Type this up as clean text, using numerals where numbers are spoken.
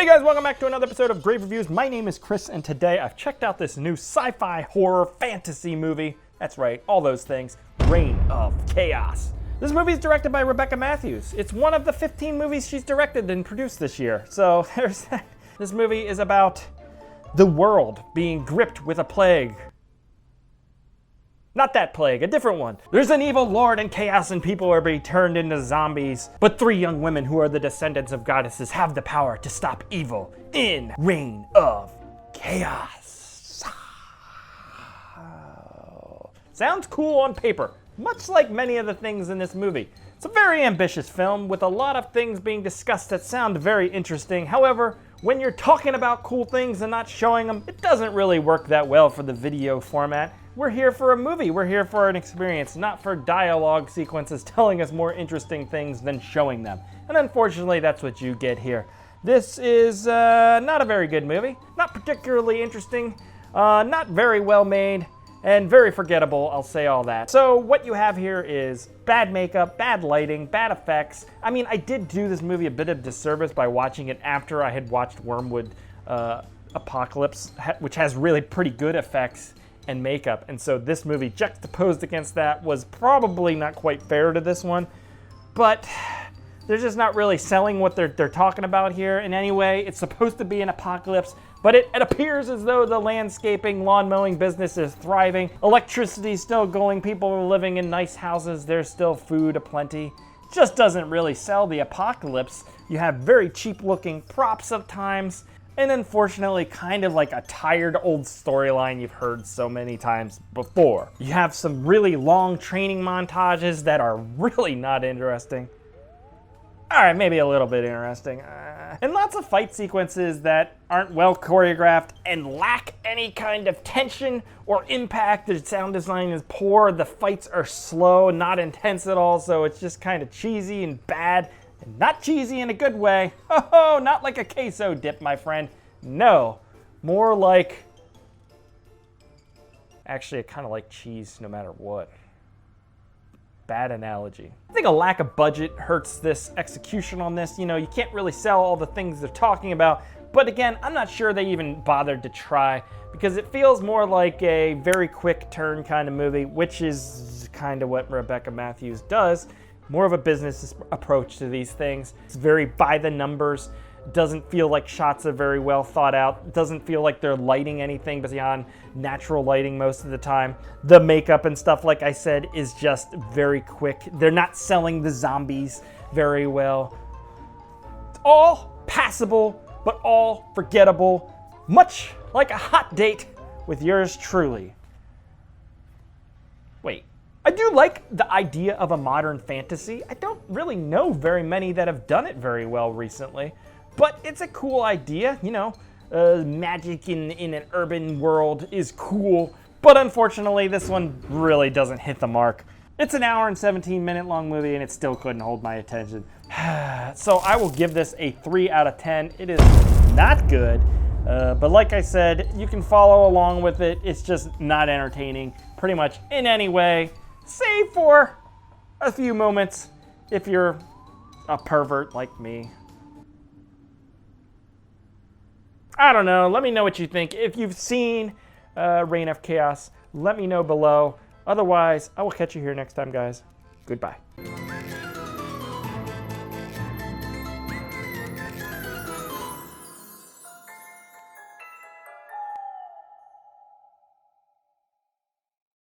Hey guys, welcome back to another episode of Grave Reviews. My name is Chris, and today I've checked out this new sci-fi horror fantasy movie. That's right, all those things. Reign of Chaos. This movie is directed by Rebecca Matthews. It's one of the 15 movies she's directed and produced this year. So this movie is about the world being gripped with a plague. Not that plague, a different one. There's an evil lord and chaos and people are being turned into zombies. But three young women who are the descendants of goddesses have the power to stop evil in Reign of Chaos. Sounds cool on paper, much like many of the things in this movie. It's a very ambitious film with a lot of things being discussed that sound very interesting. However, when you're talking about cool things and not showing them, it doesn't really work that well for the video format. We're here for a movie, we're here for an experience, not for dialogue sequences telling us more interesting things than showing them. And unfortunately, that's what you get here. This is not a very good movie, not particularly interesting, not very well made, and very forgettable, I'll say all that. So what you have here is bad makeup, bad lighting, bad effects. I mean, I did do this movie a bit of disservice by watching it after I had watched Wormwood Apocalypse, which has really pretty good effects and makeup, and so this movie juxtaposed against that was probably not quite fair to this one, but they're just not really selling what they're talking about here in any way. It's supposed to be an apocalypse, but it appears as though the landscaping, lawn mowing business is thriving. Electricity's still going, people are living in nice houses, there's still food aplenty. It just doesn't really sell the apocalypse. You have very cheap looking props of times, and unfortunately, kind of like a tired old storyline you've heard so many times before. You have some really long training montages that are really not interesting. All right, maybe a little bit interesting. And lots of fight sequences that aren't well choreographed and lack any kind of tension or impact. The sound design is poor, the fights are slow, not intense at all, so it's just kind of cheesy and bad. And not cheesy in a good way. Oh, not like a queso dip, my friend. No, more like... Actually, I kind of like cheese no matter what. Bad analogy. I think a lack of budget hurts this execution on this. You know, you can't really sell all the things they're talking about. But again, I'm not sure they even bothered to try, because it feels more like a very quick turn kind of movie, which is kind of what Rebecca Matthews does. More of a business approach to these things. It's very by the numbers. Doesn't feel like shots are very well thought out. Doesn't feel like they're lighting anything beyond natural lighting most of the time. The makeup and stuff, like I said, is just very quick. They're not selling the zombies very well. It's all passable, but all forgettable. Much like a hot date with yours truly. Wait. I do like the idea of a modern fantasy. I don't really know very many that have done it very well recently, but it's a cool idea, you know. Magic in an urban world is cool, but unfortunately this one really doesn't hit the mark. It's an hour and 17-minute long movie and it still couldn't hold my attention. So I will give this a 3 out of 10. It is not good, but like I said, you can follow along with it. It's just not entertaining pretty much in any way, save for a few moments if you're a pervert like me. I don't know. Let me know what you think. If you've seen Reign of Chaos, let me know below. Otherwise, I will catch you here next time, guys. Goodbye.